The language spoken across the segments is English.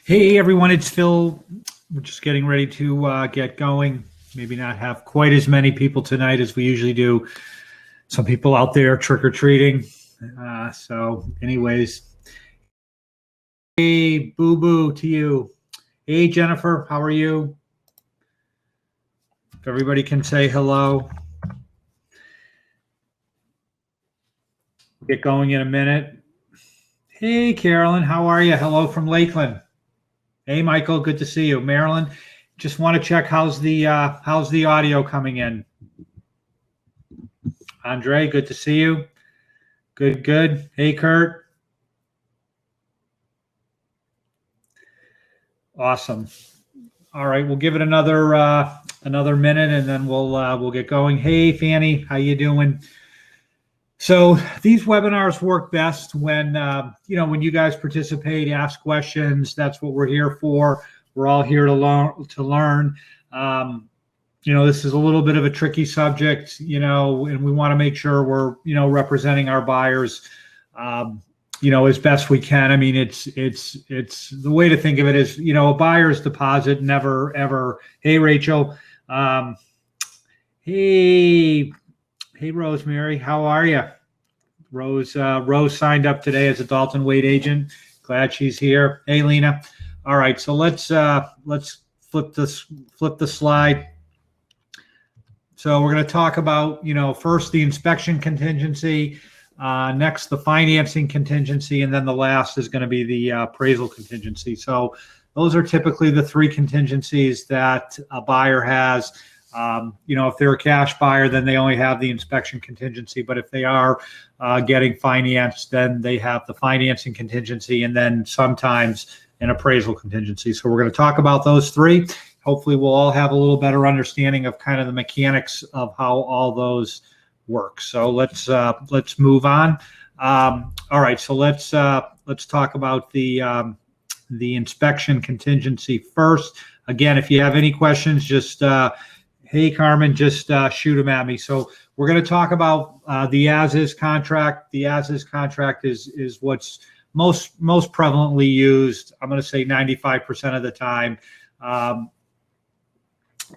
Hey everyone, it's Phil. We're just getting ready to get going. Maybe not have quite as many people tonight as we usually do. Some people out there trick-or-treating. Anyways, hey, boo-boo to you. Hey, Jennifer, how are you? If everybody can say hello. Get going in a minute. Hey, Carolyn, how are you? Hello from Lakeland. Hey, Michael, good to see you. Marilyn, just want to check how's the audio coming in. Andre, good to see you. Good. Hey, Kurt. Awesome. All right, we'll give it another minute, and then we'll get going. Hey, Fanny, how you doing? So these webinars work best when when you guys participate, ask questions. That's what we're here for. We're all here to learn. This is a little bit of a tricky subject, and we want to make sure we're representing our buyers as best we can. I mean, it's the way to think of it is, a buyer's deposit never ever. Hey, Rachel. Hey, Rosemary, how are you? Rose signed up today as a Dalton Wade agent. Glad she's here. Hey, Lena. All right, so let's flip the slide. So we're going to talk about first the inspection contingency, next the financing contingency, and then the last is going to be the appraisal contingency. So those are typically the three contingencies that a buyer has. If they're a cash buyer, then they only have the inspection contingency. But if they are getting financed, then they have the financing contingency and then sometimes an appraisal contingency. So we're going to talk about those three. Hopefully we'll all have a little better understanding of kind of the mechanics of how all those work. So let's move on. All right, so let's talk about the inspection contingency first. Again, if you have any questions, just hey, Carmen, just shoot them at me. So we're going to talk about the as-is contract. The as-is contract is what's most prevalently used. I'm going to say 95% of the time,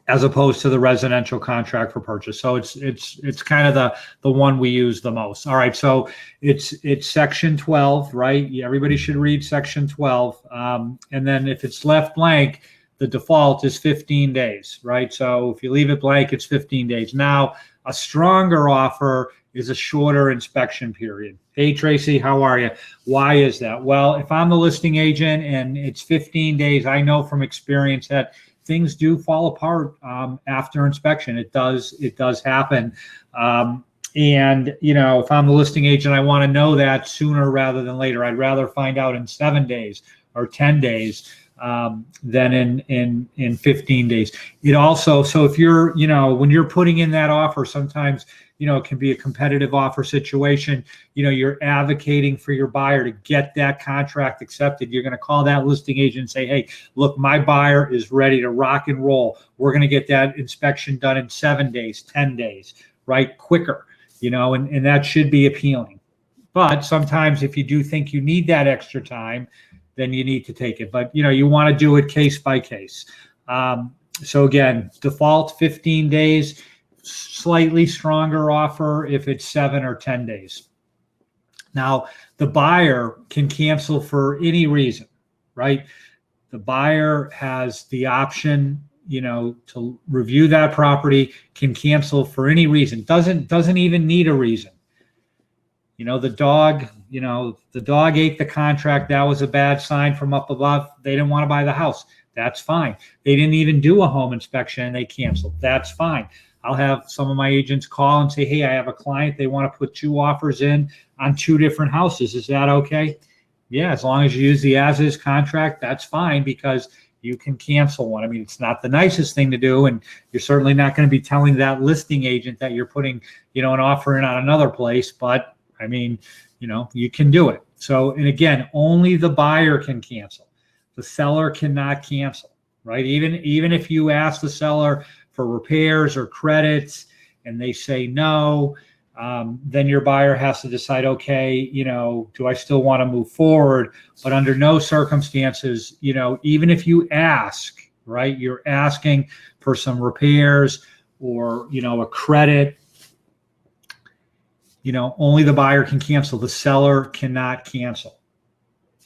as opposed to the residential contract for purchase. So it's kind of the one we use the most. All right, so it's section 12, right? Yeah, everybody should read section 12, and then if it's left blank, the default is 15 days, right? So if you leave it blank, it's 15 days. Now, a stronger offer is a shorter inspection period. Hey, Tracy, how are you? Why is that? Well, if I'm the listing agent and it's 15 days, I know from experience that things do fall apart after inspection. It does happen. If I'm the listing agent, I want to know that sooner rather than later. I'd rather find out in 7 days or 10 days. Than in 15 days. It also, so if you're, when you're putting in that offer, sometimes, it can be a competitive offer situation. You're advocating for your buyer to get that contract accepted. You're going to call that listing agent and say, hey, look, my buyer is ready to rock and roll. We're going to get that inspection done in 7 days, 10 days, right? Quicker, and that should be appealing. But sometimes if you do think you need that extra time, then you need to take it. But, you want to do it case by case. So again, default 15 days, slightly stronger offer if it's 7 or 10 days. Now, the buyer can cancel for any reason, right? The buyer has the option, to review that property, can cancel for any reason, doesn't even need a reason. The dog ate the contract. That was a bad sign from up above. They didn't want to buy the house. That's fine. They didn't even do a home inspection and they canceled. That's fine. I'll have some of my agents call and say, hey, I have a client. They want to put 2 offers in on 2 different houses. Is that okay? Yeah, as long as you use the as-is contract, that's fine because you can cancel one. I mean, it's not the nicest thing to do, and you're certainly not going to be telling that listing agent that you're putting, an offer in on another place, but I mean, you can do it. So, and again, only the buyer can cancel. The seller cannot cancel, right? Even if you ask the seller for repairs or credits and they say no, then your buyer has to decide, okay, do I still want to move forward? But under no circumstances, even if you ask, right, you're asking for some repairs or, a credit, only the buyer can cancel. The seller cannot cancel.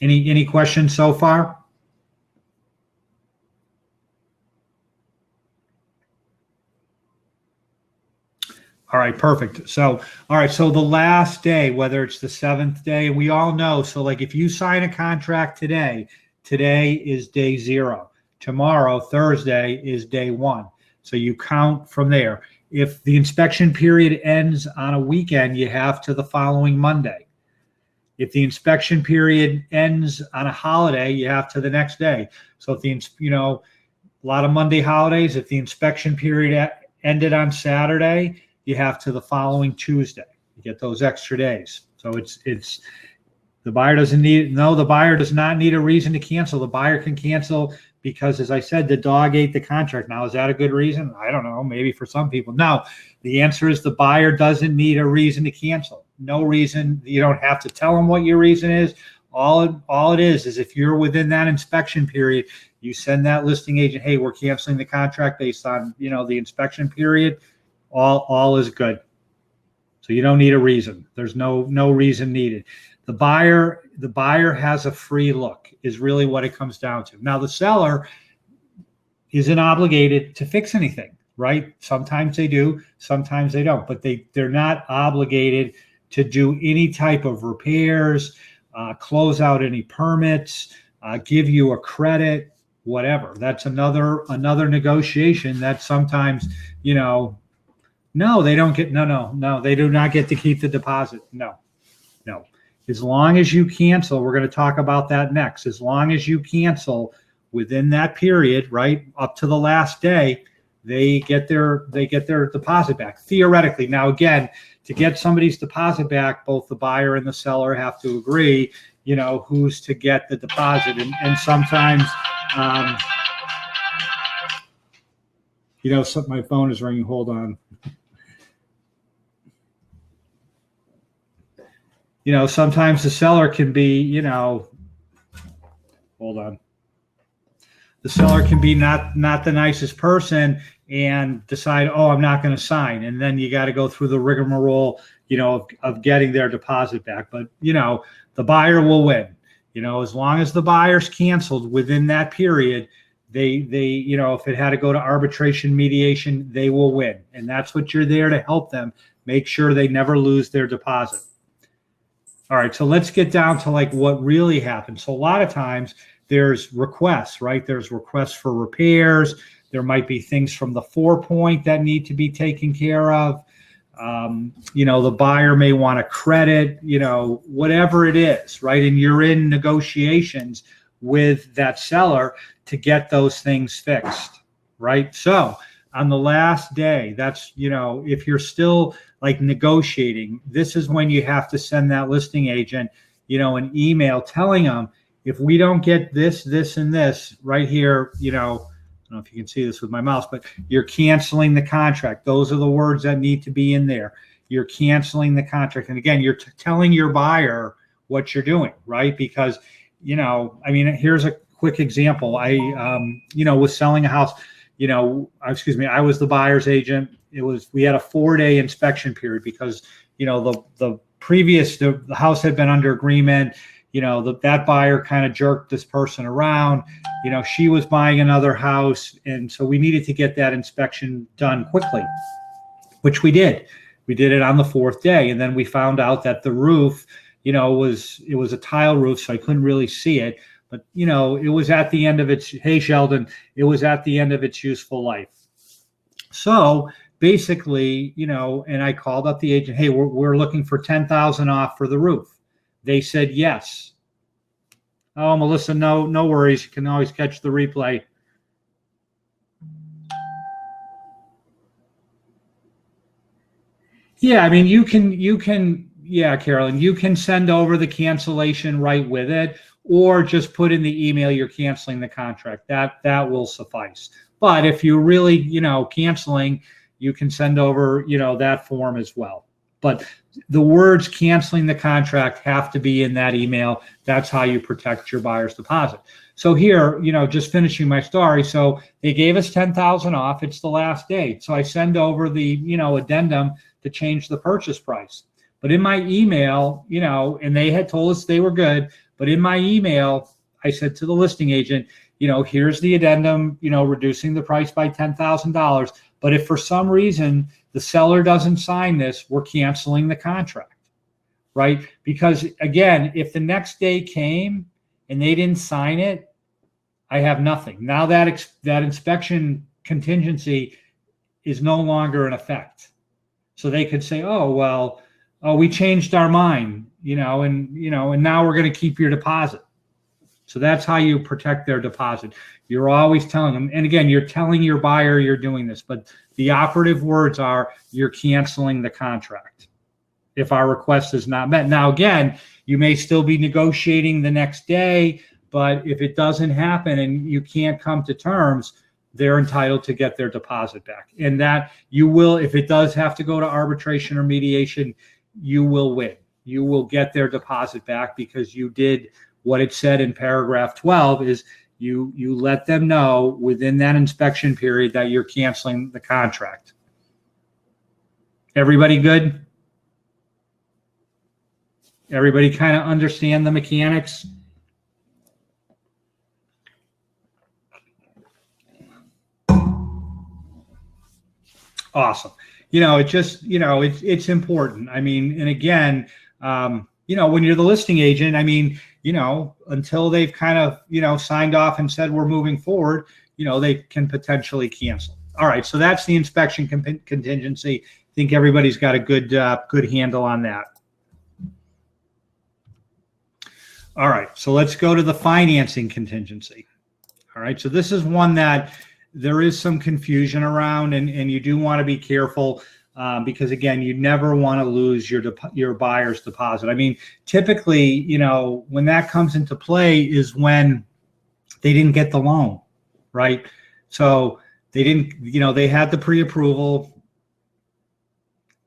Any questions so far? All right, perfect. So, all right, so the last day, whether it's the 7th day, we all know. So, like if you sign a contract today is day 0. Tomorrow, Thursday, is day 1. So you count from there. If the inspection period ends on a weekend, you have to the following Monday. If the inspection period ends on a holiday, you have to the next day. So if a lot of Monday holidays, if the inspection period ended on Saturday, you have to the following Tuesday. You get those extra days. So it's the buyer does not need a reason to cancel. The buyer can cancel because, as I said, the dog ate the contract. Now, is that a good reason? I don't know. Maybe for some people. No, the answer is the buyer doesn't need a reason to cancel. No reason. You don't have to tell them what your reason is. All it is if you're within that inspection period, you send that listing agent, hey, we're canceling the contract based on, the inspection period. All is good. So you don't need a reason. There's no reason needed. The buyer has a free look is really what it comes down to. Now the seller isn't obligated to fix anything, right? Sometimes they do, sometimes they don't, but they're not obligated to do any type of repairs, close out any permits, give you a credit, whatever. That's another negotiation that sometimes, no, they don't get, no, they do not get to keep the deposit. No. As long as you cancel, we're going to talk about that next. As long as you cancel within that period, right, up to the last day, they get their deposit back, theoretically. Now, again, to get somebody's deposit back, both the buyer and the seller have to agree, who's to get the deposit. And sometimes, my phone is ringing. Hold on. Sometimes the seller can be, hold on. The seller can be not the nicest person and decide, oh, I'm not going to sign. And then you got to go through the rigmarole, of getting their deposit back. But, the buyer will win. As long as the buyer's canceled within that period, they if it had to go to arbitration mediation, they will win. And that's what you're there to help them make sure they never lose their deposit. All right, so let's get down to like what really happens. So a lot of times there's requests, right? There's requests for repairs. There might be things from the 4-point that need to be taken care of. The buyer may want a credit, whatever it is, right? And you're in negotiations with that seller to get those things fixed, right? So on the last day, that's, if you're still like negotiating, this is when you have to send that listing agent, an email telling them, if we don't get this, this, and this right here, I don't know if you can see this with my mouse, but you're canceling the contract. Those are the words that need to be in there. You're canceling the contract. And again, you're telling your buyer what you're doing, right? Because, here's a quick example. I was selling a house, I was the buyer's agent. We had a 4-day inspection period because, the house had been under agreement. That buyer kind of jerked this person around. She was buying another house. And so we needed to get that inspection done quickly, which we did. We did it on the 4th day. And then we found out that the roof, it was a tile roof, so I couldn't really see it. But, it was at the end of its, hey, Sheldon, it was at the end of its useful life. So basically, and I called up the agent, hey, we're looking for $10,000 off for the roof. They said yes. Oh, Melissa, no worries. You can always catch the replay. Yeah, you can, yeah, Carolyn, you can send over the cancellation right with it, or just put in the email you're canceling the contract. That will suffice. But if you're really, canceling, you can send over, that form as well. But the words canceling the contract have to be in that email. That's how you protect your buyer's deposit. So here, just finishing my story. So they gave us 10,000 off. It's the last day. So I send over the, addendum to change the purchase price. But in my email, and they had told us they were good, but in my email, I said to the listing agent, here's the addendum, reducing the price by $10,000. But if for some reason the seller doesn't sign this, we're canceling the contract, right? Because again, if the next day came and they didn't sign it, I have nothing. Now that inspection contingency is no longer in effect. So they could say, we changed our mind, and now we're going to keep your deposit. So that's how you protect their deposit. You're always telling them, and again, you're telling your buyer you're doing this, but the operative words are you're canceling the contract if our request is not met. Now, again, you may still be negotiating the next day, but if it doesn't happen and you can't come to terms, they're entitled to get their deposit back. And that you will, if it does have to go to arbitration or mediation, you will win. You will get their deposit back because you did what it said in paragraph 12 is you let them know within that inspection period that you're canceling the contract. Everybody good? Everybody kind of understand the mechanics? Awesome. It's important. I mean, and again, when you're the listing agent, until they've kind of, signed off and said we're moving forward, they can potentially cancel. All right. So that's the inspection contingency. I think everybody's got a good handle on that. All right. So let's go to the financing contingency. All right. So this is one that there is some confusion around, and you do want to be careful. Because again, you never want to lose your buyer's deposit. I mean, typically, when that comes into play is when they didn't get the loan, right? So they didn't, they had the pre-approval,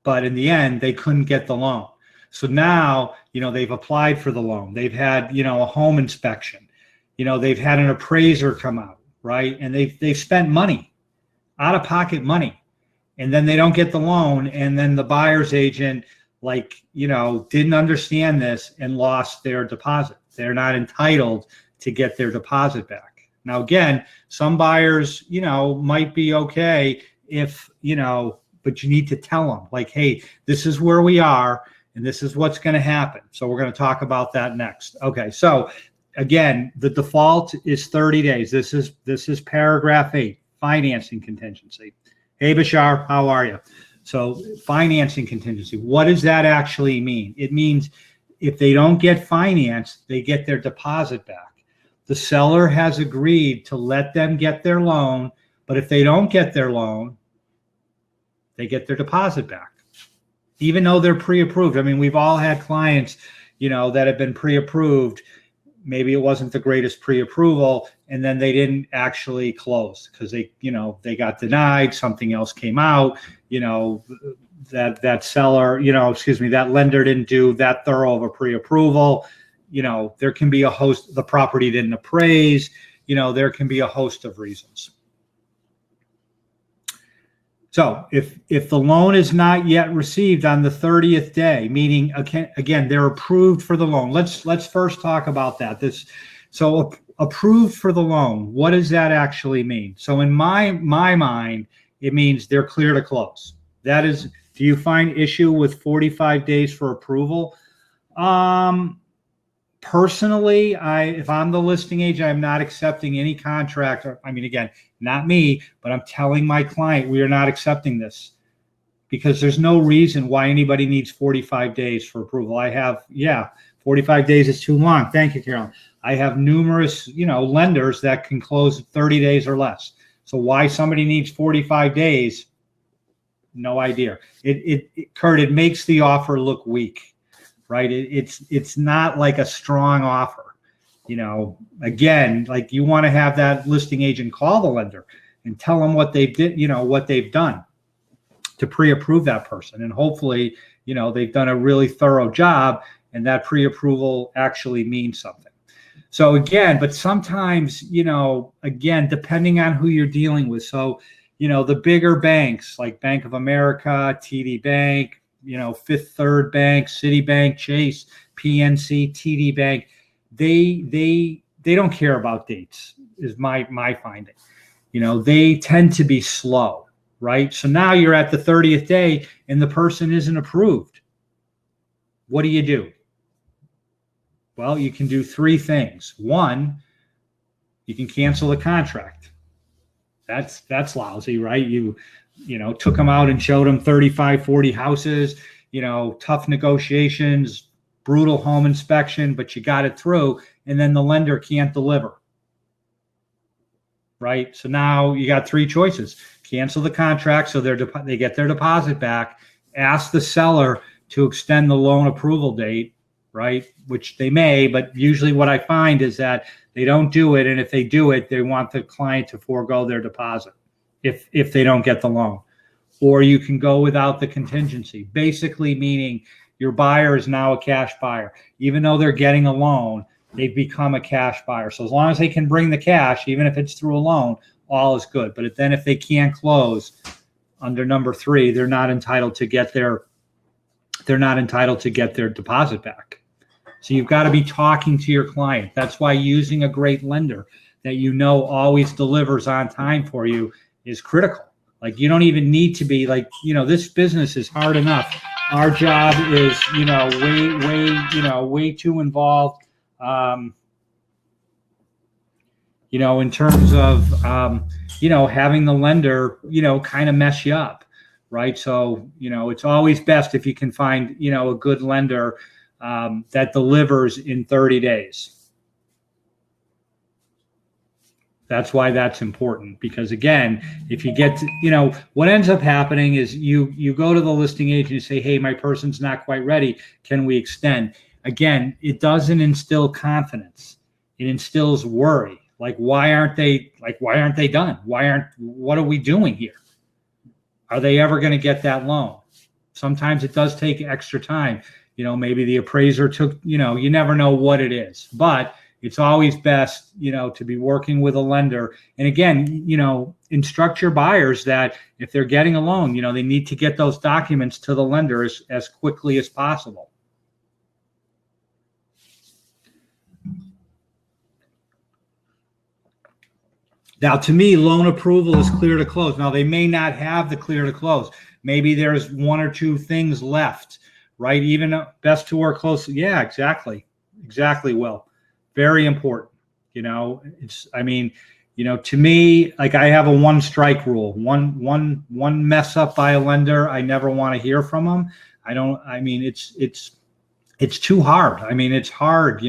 but in the end, they couldn't get the loan. So now, they've applied for the loan. They've had, a home inspection. They've had an appraiser come out, right? And they've spent money, out-of-pocket money. And then they don't get the loan, and then the buyer's agent, didn't understand this and lost their deposit. They're not entitled to get their deposit back. Now, again, some buyers, might be okay if, but you need to tell them, hey, this is where we are, and this is what's going to happen. So we're going to talk about that next. Okay, so again, the default is 30 days. This is paragraph 8, financing contingency. Hey, Bashar, how are you? So financing contingency, what does that actually mean? It means if they don't get financed, they get their deposit back. The seller has agreed to let them get their loan, but if they don't get their loan, they get their deposit back, even though they're pre-approved. I mean, we've all had clients, that have been pre-approved. Maybe it wasn't the greatest pre-approval, and then they didn't actually close because they got denied. Something else came out. That seller, that lender didn't do that thorough of a pre-approval. There can be a host. The property didn't appraise. There can be a host of reasons. So if the loan is not yet received on the 30th day, meaning again they're approved for the loan. Let's first talk about that. So approved for the loan. What does that actually mean? So in my mind, it means they're clear to close. That is, do you find issue with 45 days for approval? Personally, if I'm the listing agent, I'm not accepting any contract. Again, not me, but I'm telling my client we are not accepting this because there's no reason why anybody needs 45 days for approval. 45 days is too long. Thank you, Carolyn. I have numerous, lenders that can close 30 days or less. So why somebody needs 45 days, no idea. Kurt, it makes the offer look weak. Right? It's not like a strong offer. Again, you want to have that listing agent call the lender and tell them what they did, what they've done to pre-approve that person. And hopefully, they've done a really thorough job, and that pre-approval actually means something. So again, but sometimes, again, depending on who you're dealing with. So, the bigger banks like Bank of America, TD Bank, Fifth Third Bank, Citibank, Chase, PNC, TD Bank, they don't care about dates, is my finding. They tend to be slow, right? So now you're at the 30th day and the person isn't approved. What do? Well, you can do three things. One, you can cancel the contract. That's lousy, right? You took them out and showed them 35, 40 houses, tough negotiations, brutal home inspection, but you got it through, and then the lender can't deliver. Right? So now you got three choices. Cancel the contract so they get their deposit back, ask the seller to extend the loan approval date, right? Which they may, but usually what I find is that they don't do it, and if they do it, they want the client to forego their deposit if they don't get the loan. Or you can go without the contingency, basically meaning your buyer is now a cash buyer. Even though they're getting a loan, they've become a cash buyer. So as long as they can bring the cash, even if it's through a loan, all is good. But then if they can't close under number 3, they're not entitled to get their deposit back. So you've got to be talking to your client. That's why using a great lender that always delivers on time for you is critical. Like, you don't even need to be like, this business is hard enough. Our job is, way too involved. In terms of, having the lender, kind of mess you up, right? So, it's always best if you can find, a good lender that delivers in 30 days. That's why that's important, because again, if you get to, what ends up happening is you go to the listing agent and say, hey, my person's not quite ready. Can we extend? Again, it doesn't instill confidence. It instills worry. Like, why aren't they done? What are we doing here? Are they ever going to get that loan? Sometimes it does take extra time. Maybe the appraiser took, you never know what it is, but it's always best, to be working with a lender. And again, instruct your buyers that if they're getting a loan, they need to get those documents to the lender as quickly as possible. Now, to me, loan approval is clear to close. Now, they may not have the clear to close. Maybe there's one or two things left, right? Even best to work closely. Yeah, exactly. Exactly, Will. Very important. To me, like, I have a one strike rule. One mess up by a lender, I never want to hear from them. It's too hard. It's hard,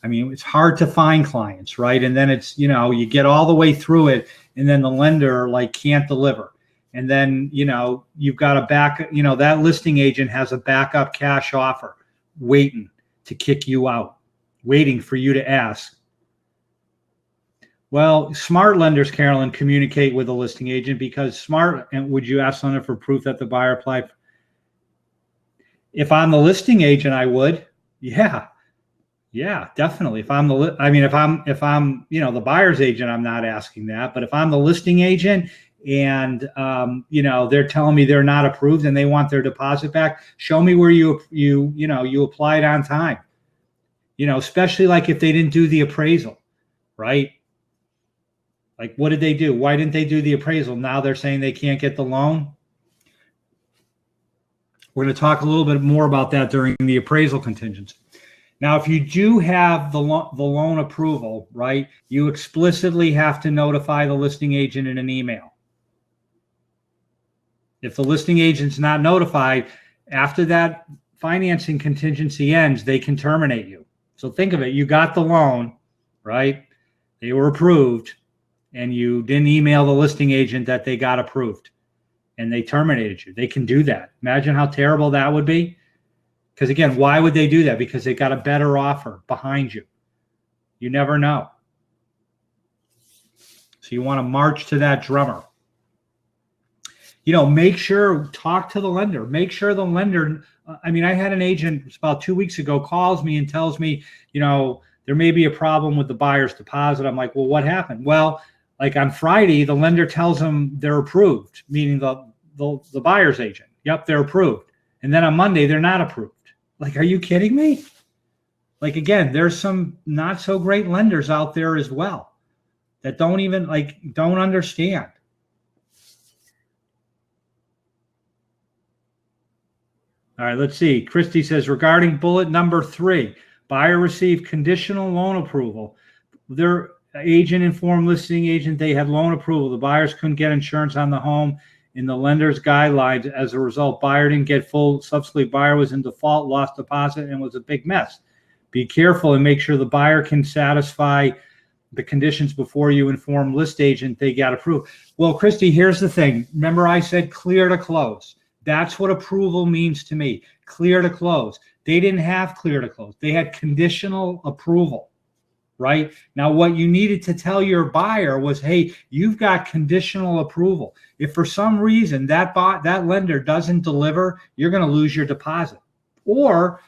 it's hard to find clients, right? And then it's, you get all the way through it, and then the lender can't deliver. And then, you've got a that listing agent has a backup cash offer waiting to kick you out, waiting for you to ask. Well, smart lenders, Carolyn, communicate with the listing agent, because and would you ask lender for proof that the buyer applied? If I'm the listing agent, I would. Yeah, definitely. If I'm the buyer's agent, I'm not asking that. But if I'm the listing agent and, they're telling me they're not approved and they want their deposit back, show me where you applied on time. Especially if they didn't do the appraisal, right? Like, what did they do? Why didn't they do the appraisal? Now they're saying they can't get the loan. We're going to talk a little bit more about that during the appraisal contingency. Now, if you do have the loan approval, right, you explicitly have to notify the listing agent in an email. If the listing agent's not notified, after that financing contingency ends, they can terminate you. So think of it. You got the loan, right? They were approved, and you didn't email the listing agent that they got approved, and they terminated you. They can do that. Imagine how terrible that would be. Because again, why would they do that? Because they got a better offer behind you. You never know. So you want to march to that drummer. Make sure, talk to the lender, make sure the lender, I mean, I had an agent about 2 weeks ago calls me and tells me, there may be a problem with the buyer's deposit. I'm like, well, what happened? Well, like on Friday, the lender tells them they're approved, meaning the buyer's agent. Yep, they're approved. And then on Monday, they're not approved. Like, are you kidding me? Like, again, there's some not so great lenders out there as well that don't understand. All right, let's see. Christy says, regarding bullet number 3, buyer received conditional loan approval. Their agent informed listing agent they had loan approval. The buyers couldn't get insurance on the home in the lender's guidelines. As a result, buyer didn't get full. Subsequently, buyer was in default, lost deposit, and was a big mess. Be careful and make sure the buyer can satisfy the conditions before you inform list agent they got approved. Well, Christy, here's the thing. Remember I said clear to close. That's what approval means to me. Clear to close. They didn't have clear to close. They had conditional approval, right? Now, what you needed to tell your buyer was, hey, you've got conditional approval. If for some reason that lender doesn't deliver, you're going to lose your deposit. Or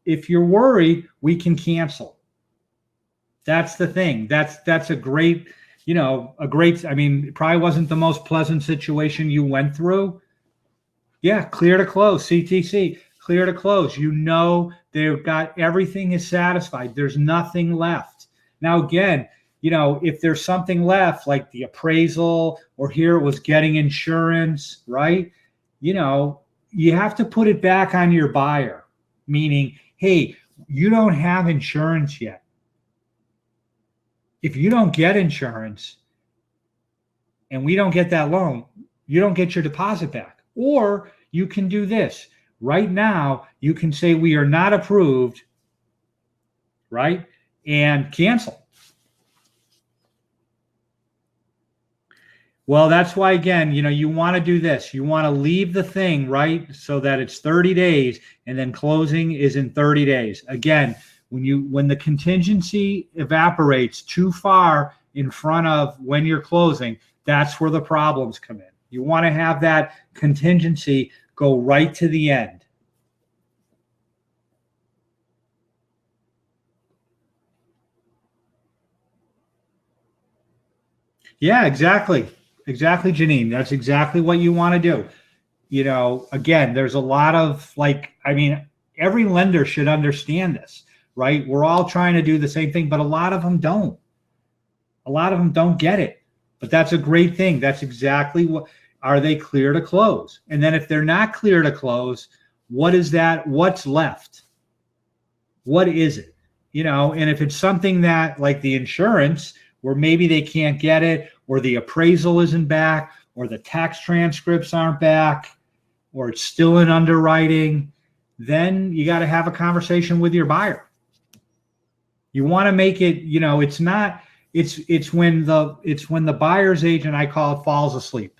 if you're worried, we can cancel. That's the thing. That's a great, I mean, it probably wasn't the most pleasant situation you went through. Yeah, clear to close, CTC, clear to close. They've got everything is satisfied. There's nothing left. Now, again, if there's something left, like the appraisal, or here it was getting insurance, right? You have to put it back on your buyer, meaning, hey, you don't have insurance yet. If you don't get insurance and we don't get that loan, you don't get your deposit back. Or you can do this. Right now, you can say we are not approved, right? And cancel. Well, that's why, again, you want to do this. You want to leave the thing, right, so that it's 30 days and then closing is in 30 days. Again, when the contingency evaporates too far in front of when you're closing, that's where the problems come in. You want to have that contingency go right to the end. Yeah, exactly. Exactly, Janine. That's exactly what you want to do. Again, there's a lot of every lender should understand this, right? We're all trying to do the same thing, but a lot of them don't. A lot of them don't get it. But that's a great thing. That's exactly what. Are they clear to close? And then if they're not clear to close, what is that? What's left? What is it? And if it's something that, like the insurance, where maybe they can't get it, or the appraisal isn't back, or the tax transcripts aren't back, or it's still in underwriting, then you got to have a conversation with your buyer. You want to make it, it's when the buyer's agent, I call it, falls asleep.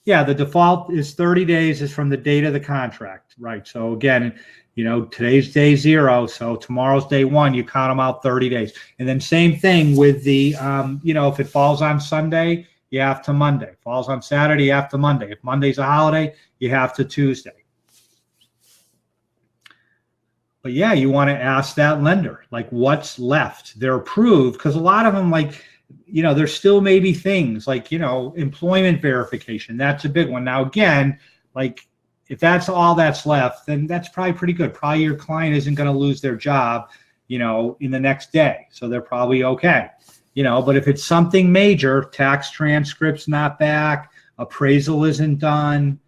Yeah, the default is 30 days is from the date of the contract, right? So again, today's day 0, so tomorrow's day 1, you count them out 30 days. And then same thing with the, if it falls on Sunday, you have to Monday. Falls on Saturday, you have to Monday. If Monday's a holiday, you have to Tuesday. But yeah, you want to ask that lender, like, what's left? They're approved, because a lot of them, there's still maybe things like, employment verification. That's a big one. Now, again, if that's all that's left, then that's probably pretty good. Probably your client isn't going to lose their job, in the next day. So they're probably okay. But if it's something major, tax transcripts not back, appraisal isn't done,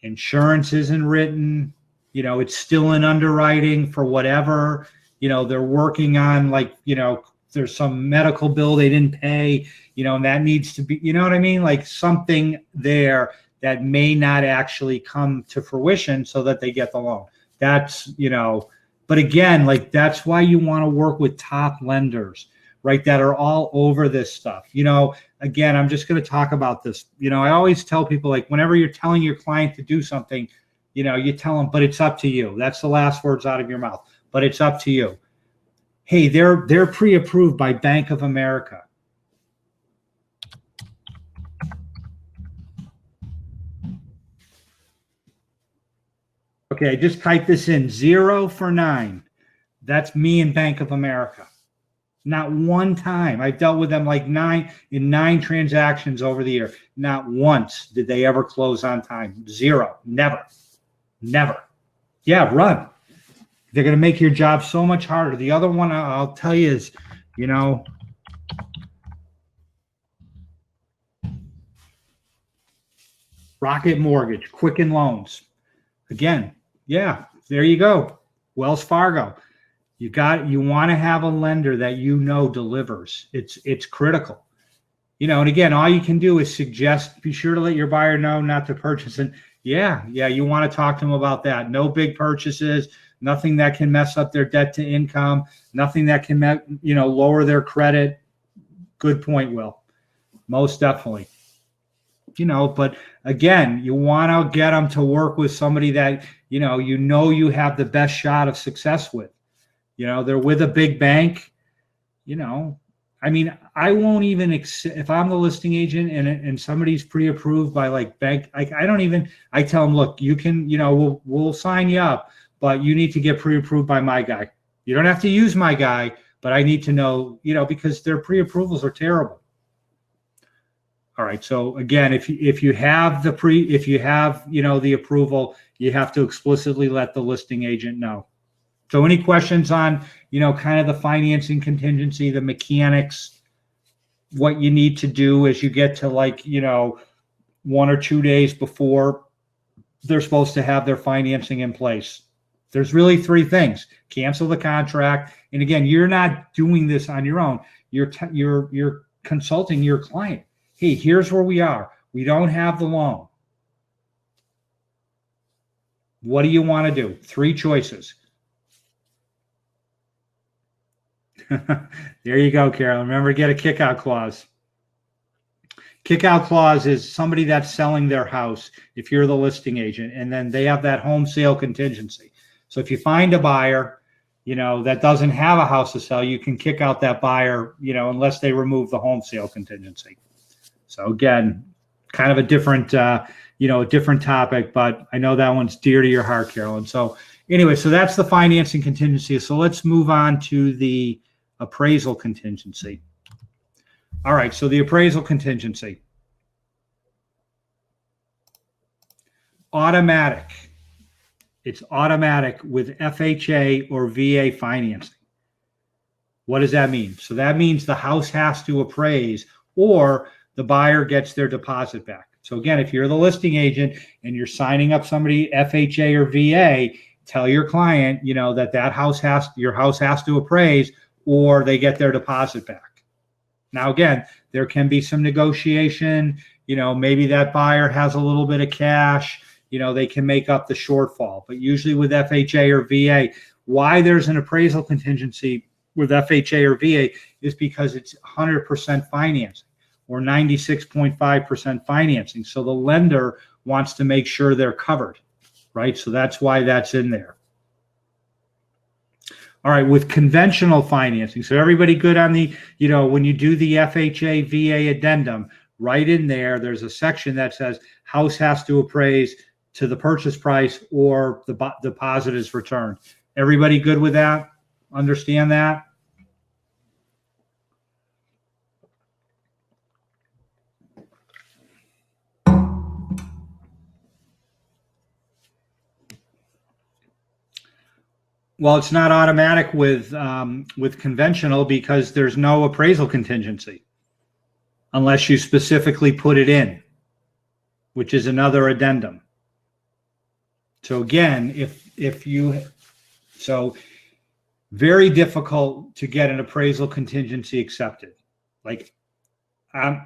insurance isn't written, it's still in underwriting for whatever, they're working on, there's some medical bill they didn't pay, and that needs to be, you know what I mean? Like something there that may not actually come to fruition so that they get the loan. That's, but again, that's why you want to work with top lenders, right? That are all over this stuff. Again, I'm just going to talk about this. I always tell people, whenever you're telling your client to do something, you tell them, but it's up to you. That's the last words out of your mouth, but it's up to you. Hey, they're pre-approved by Bank of America. Okay, just type this in, 0 for 9. That's me and Bank of America. Not one time. I've dealt with them like 9 transactions over the year. Not once did they ever close on time. 0. Never. Yeah, run. They're going to make your job so much harder. The other one I'll tell you is, Rocket Mortgage, Quicken Loans. Again, yeah, there you go. Wells Fargo. You want to have a lender that delivers. It's critical. And again, all you can do is suggest, be sure to let your buyer know not to purchase. And yeah, you want to talk to them about that. No big purchases, nothing that can mess up their debt to income, nothing that can, lower their credit. Good point, Will. Most definitely. But again, you want to get them to work with somebody that, you have the best shot of success with. They're with a big bank, I won't even, if I'm the listing agent and somebody's pre-approved by like bank, I tell them, look, you can, we'll sign you up, but you need to get pre-approved by my guy. You don't have to use my guy, but I need to know, because their pre-approvals are terrible. All right. So again, if you have the the approval, you have to explicitly let the listing agent know. So any questions on, kind of the financing contingency, the mechanics, what you need to do as you get to 1 or 2 days before they're supposed to have their financing in place? There's really 3 things. Cancel the contract. And again, you're not doing this on your own. You're consulting your client. Hey, here's where we are. We don't have the loan. What do you want to do? 3 choices. There you go, Carol. Remember, get a kick-out clause. Kick-out clause is somebody that's selling their house, if you're the listing agent, and then they have that home sale contingency. So if you find a buyer, that doesn't have a house to sell, you can kick out that buyer, unless they remove the home sale contingency. So again, kind of a different, a different topic, but I know that one's dear to your heart, Carolyn. So anyway, so that's the financing contingency. So let's move on to the appraisal contingency. All right, so the appraisal contingency. Automatic. It's automatic with FHA or VA financing. What does that mean? So that means the house has to appraise or the buyer gets their deposit back. So again, if you're the listing agent and you're signing up somebody FHA or VA, tell your client, your house has to appraise or they get their deposit back. Now, again, there can be some negotiation. Maybe that buyer has a little bit of cash. They can make up the shortfall. But usually with FHA or VA, why there's an appraisal contingency with FHA or VA is because it's 100% financing or 96.5% financing. So the lender wants to make sure they're covered, right? So that's why that's in there. All right, with conventional financing. So everybody good on the, when you do the FHA VA addendum, right in there, there's a section that says house has to appraise to the purchase price or the deposit is returned. Everybody good with that? Understand that? Well, it's not automatic with conventional because there's no appraisal contingency unless you specifically put it in, which is another addendum. So again, very difficult to get an appraisal contingency accepted. If I'm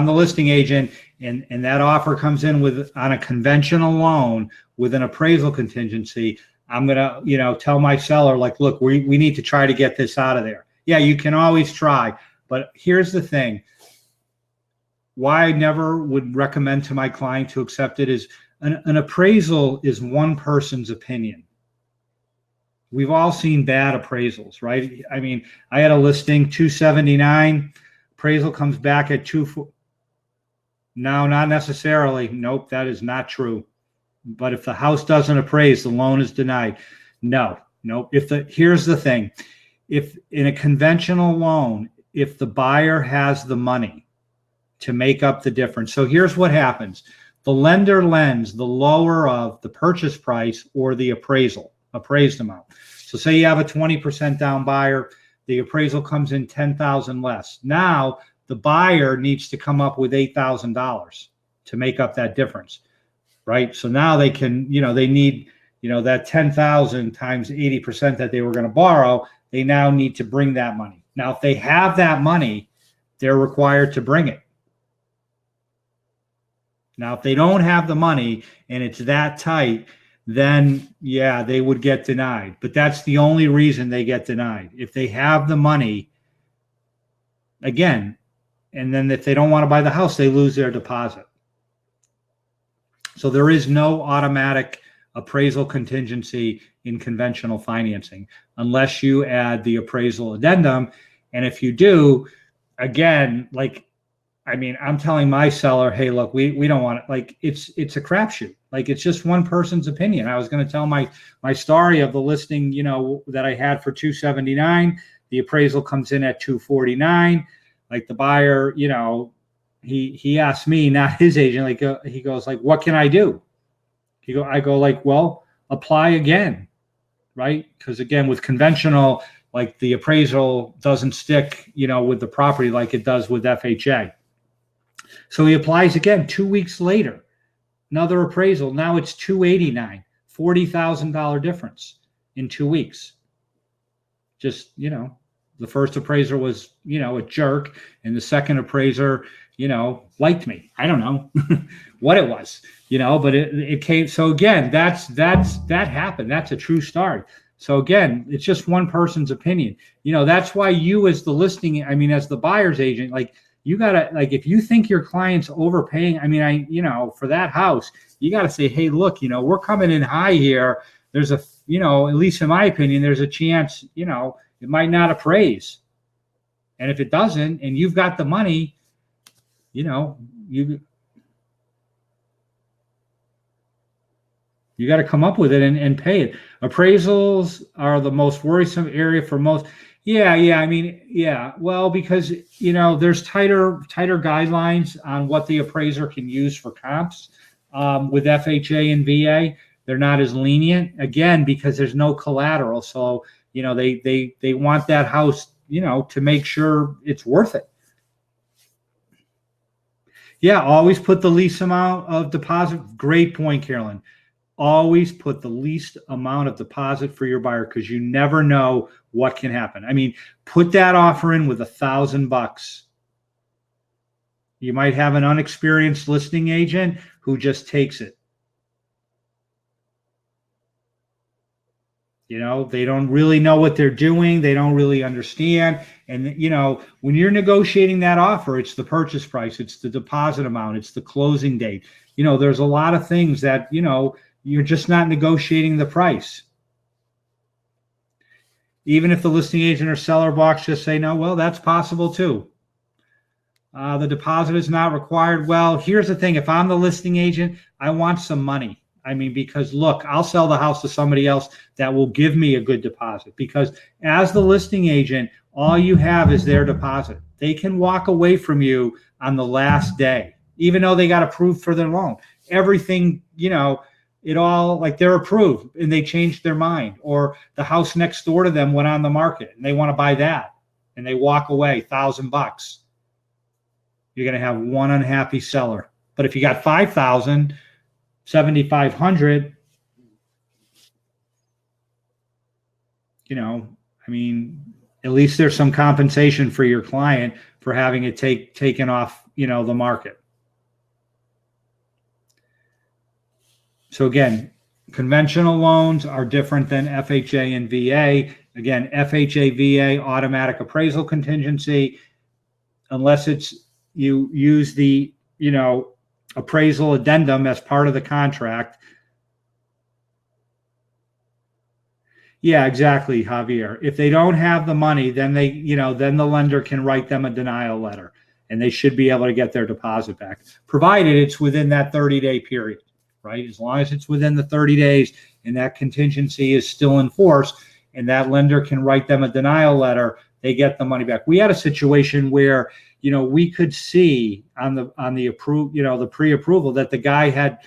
the listing agent and that offer comes in on a conventional loan with an appraisal contingency, I'm going to, tell my seller, look, we need to try to get this out of there. Yeah, you can always try. But here's the thing. Why I never would recommend to my client to accept it is an appraisal is one person's opinion. We've all seen bad appraisals, right? I had a listing 279, appraisal comes back at 2. No, not necessarily. Nope, that is not true. But if the house doesn't appraise, the loan is denied. No. Here's the thing. If in a conventional loan, if the buyer has the money to make up the difference. So here's what happens. The lender lends the lower of the purchase price or the appraised amount. So say you have a 20% down buyer, the appraisal comes in $10,000 less. Now the buyer needs to come up with $8,000 to make up that difference, right? So now they can, they need, that 10,000 times 80% that they were going to borrow. They now need to bring that money. Now, if they have that money, they're required to bring it. Now, if they don't have the money and it's that tight, then yeah, they would get denied. But that's the only reason they get denied. If they have the money, again, and then if they don't want to buy the house, they lose their deposit. So there is no automatic appraisal contingency in conventional financing unless you add the appraisal addendum. And if you do, again, I'm telling my seller, hey, look, we don't want it. It's a crapshoot. It's just one person's opinion. I was going to tell my story of the listing, that I had for $279. The appraisal comes in at $249. The buyer, he asked me, not his agent. He goes, what can I do? I go, well, apply again, right? Because again, with conventional, the appraisal doesn't stick, with the property like it does with FHA. So he applies again 2 weeks later, another appraisal. Now it's $289, $40,000 difference in 2 weeks. Just, the first appraiser was, a jerk, and the second appraiser, liked me. I don't know what it was, but it came. So again, that happened. That's a true story. So again, it's just one person's opinion. That's why you as the listing, as the buyer's agent, you gotta, if you think your client's overpaying, for that house, you gotta say, hey, look, we're coming in high here. There's at least in my opinion, there's a chance, it might not appraise. And if it doesn't, and you've got the money, you got to come up with it and pay it. Appraisals are the most worrisome area for most. Yeah. Well, because, there's tighter guidelines on what the appraiser can use for comps. With FHA and VA, they're not as lenient, again, because there's no collateral. So, they want that house, to make sure it's worth it. Yeah, always put the least amount of deposit. Great point, Carolyn. Always put the least amount of deposit for your buyer because you never know what can happen. Put that offer in with $1,000. You might have an unexperienced listing agent who just takes it. They don't really know what they're doing. They don't really understand. And, when you're negotiating that offer, it's the purchase price, it's the deposit amount, it's the closing date. There's a lot of things that, you're just not negotiating the price. Even if the listing agent or seller box just say, no, well, that's possible too. The deposit is not required. Well, here's the thing. If I'm the listing agent, I want some money. Because look, I'll sell the house to somebody else that will give me a good deposit, because as the listing agent, all you have is their deposit. They can walk away from you on the last day, even though they got approved for their loan. Everything, it all, they're approved and they changed their mind, or the house next door to them went on the market and they want to buy that and they walk away $1,000. You're going to have one unhappy seller. But if you got 5,000, 7,500, at least there's some compensation for your client for having it taken off, the market. So again, conventional loans are different than FHA and VA. Again, FHA, VA, automatic appraisal contingency, unless you use the, appraisal addendum as part of the contract. Yeah, exactly, Javier. If they don't have the money, then then the lender can write them a denial letter and they should be able to get their deposit back, provided it's within that 30-day period. right? As long as it's within the 30 days and that contingency is still in force and that lender can write them a denial letter, they get the money back. We had a situation where, we could see on the the pre-approval that the guy had,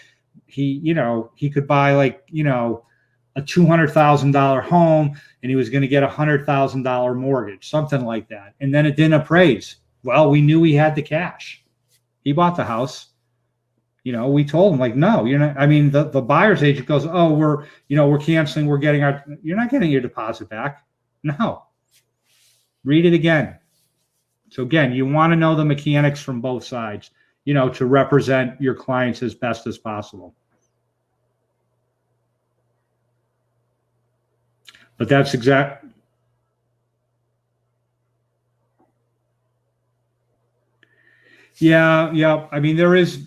he could buy like, a $200,000 home and he was going to get $100,000 mortgage, something like that. And then it didn't appraise. Well, we knew he had the cash. He bought the house. We told him like, no, you're not. I mean, the buyer's agent goes, oh, we're canceling. You're not getting your deposit back. No. Read it again. So again, you want to know the mechanics from both sides, to represent your clients as best as possible. But that's exact. Yeah. I mean, there is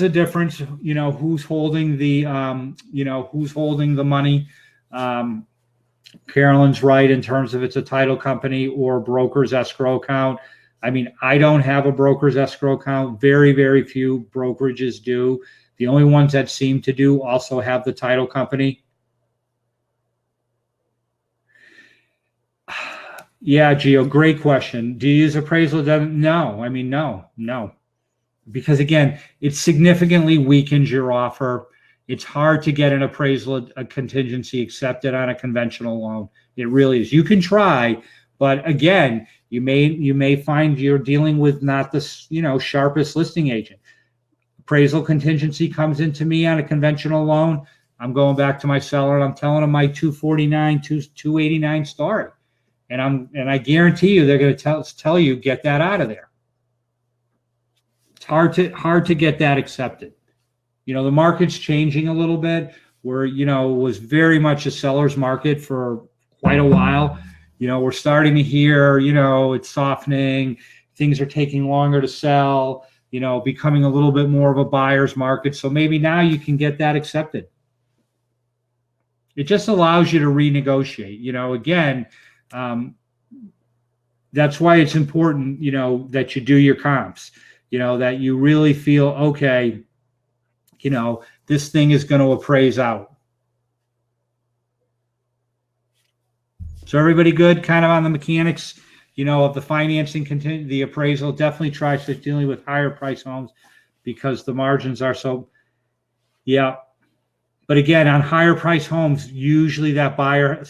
a difference, who's holding the, who's holding the money. Carolyn's right in terms of it's a title company or broker's escrow account. I mean, I don't have a broker's escrow account. Very, very few brokerages do. The only ones that seem to do also have the title company. Yeah, Gio, great question. Do you use appraisal? No. I mean, no. Because again, it significantly weakens your offer. It's hard to get an appraisal, a contingency accepted on a conventional loan. It really is. You can try, but again, you may find you're dealing with not the sharpest listing agent. Appraisal contingency comes into me on a conventional loan. I'm going back to my seller and I'm telling them my 249, 289 story. And I guarantee you they're going to tell you get that out of there. It's hard to get that accepted. The market's changing a little bit where it was very much a seller's market for quite a while. We're starting to hear it's softening, things are taking longer to sell, becoming a little bit more of a buyer's market. So maybe now you can get that accepted. It just allows you to renegotiate. Again, that's why it's important, that you do your comps, that you really feel, okay, this thing is going to appraise out. So everybody good kind of on the mechanics, of the financing, the appraisal. Definitely try to dealing with higher price homes because the margins are so, yeah. But again, on higher price homes, usually that buyer,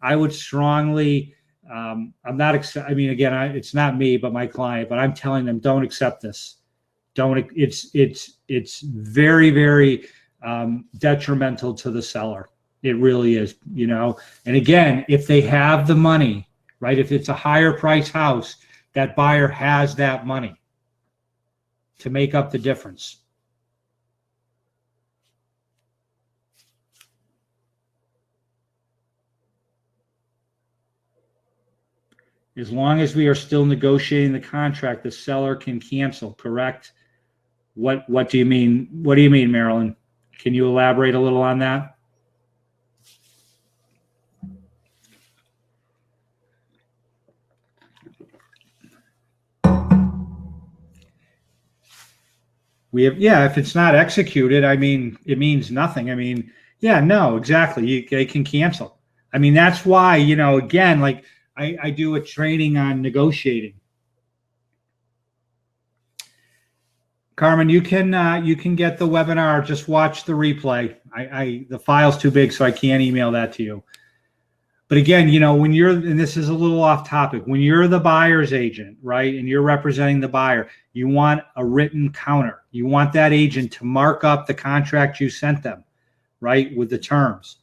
I would strongly, I'm not, again, it's not me, but my client, but I'm telling them, don't accept this. It's very, very detrimental to the seller. It really is, and again, if they have the money, right? If it's a higher price house, that buyer has that money to make up the difference. As long as we are still negotiating the contract, the seller can cancel, correct? What do you mean? What do you mean, Marilyn? Can you elaborate a little on that? If it's not executed, it means nothing. No, exactly. They can cancel. That's why, again, like I do a training on negotiating. Carmen, you can get the webinar. Just watch the replay. The file's too big, so I can't email that to you. But again, when you're, and this is a little off topic, when you're the buyer's agent, right, and you're representing the buyer, you want a written counter. You want that agent to mark up the contract you sent them, right, with the terms.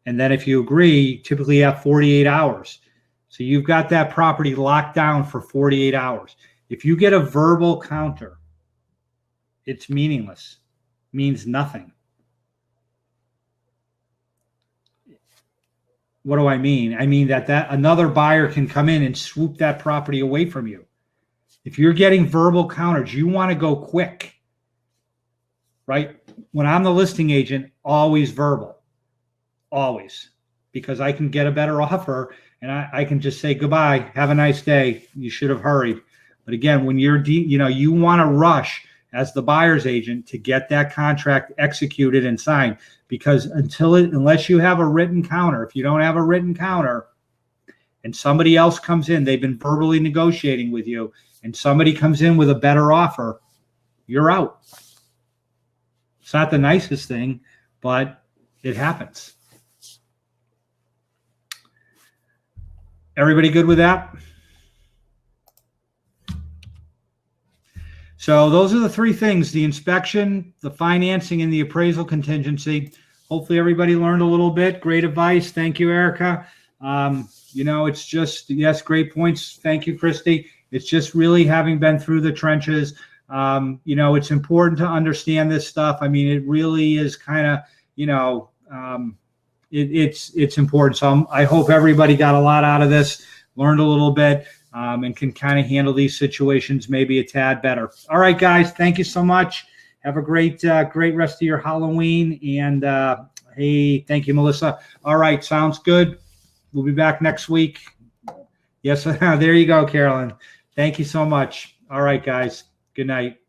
And then if you agree, typically you have 48 hours. So you've got that property locked down for 48 hours. If you get a verbal counter, it's meaningless, means nothing. What do I mean? I mean that another buyer can come in and swoop that property away from you. If you're getting verbal counters, you want to go quick, right? When I'm the listing agent, always verbal, always, because I can get a better offer and I can just say, goodbye, have a nice day. You should have hurried. But again, when you're, you want to rush as the buyer's agent to get that contract executed and signed. Because unless you have a written counter, if you don't have a written counter and somebody else comes in, they've been verbally negotiating with you, and somebody comes in with a better offer, you're out. It's not the nicest thing, but it happens. Everybody good with that? So those are the three things: the inspection, the financing, and the appraisal contingency. Hopefully everybody learned a little bit. Great advice. Thank you, Erica. It's just, yes, great points. Thank you, Christy. It's just really having been through the trenches. It's important to understand this stuff. I mean, it really is kind of, it's important. So I hope everybody got a lot out of this, learned a little bit, and can kind of handle these situations maybe a tad better. All right, guys, thank you so much. Have a great rest of your Halloween. And hey, thank you, Melissa. All right, sounds good. We'll be back next week. Yes, there you go, Carolyn. Thank you so much. All right, guys. Good night.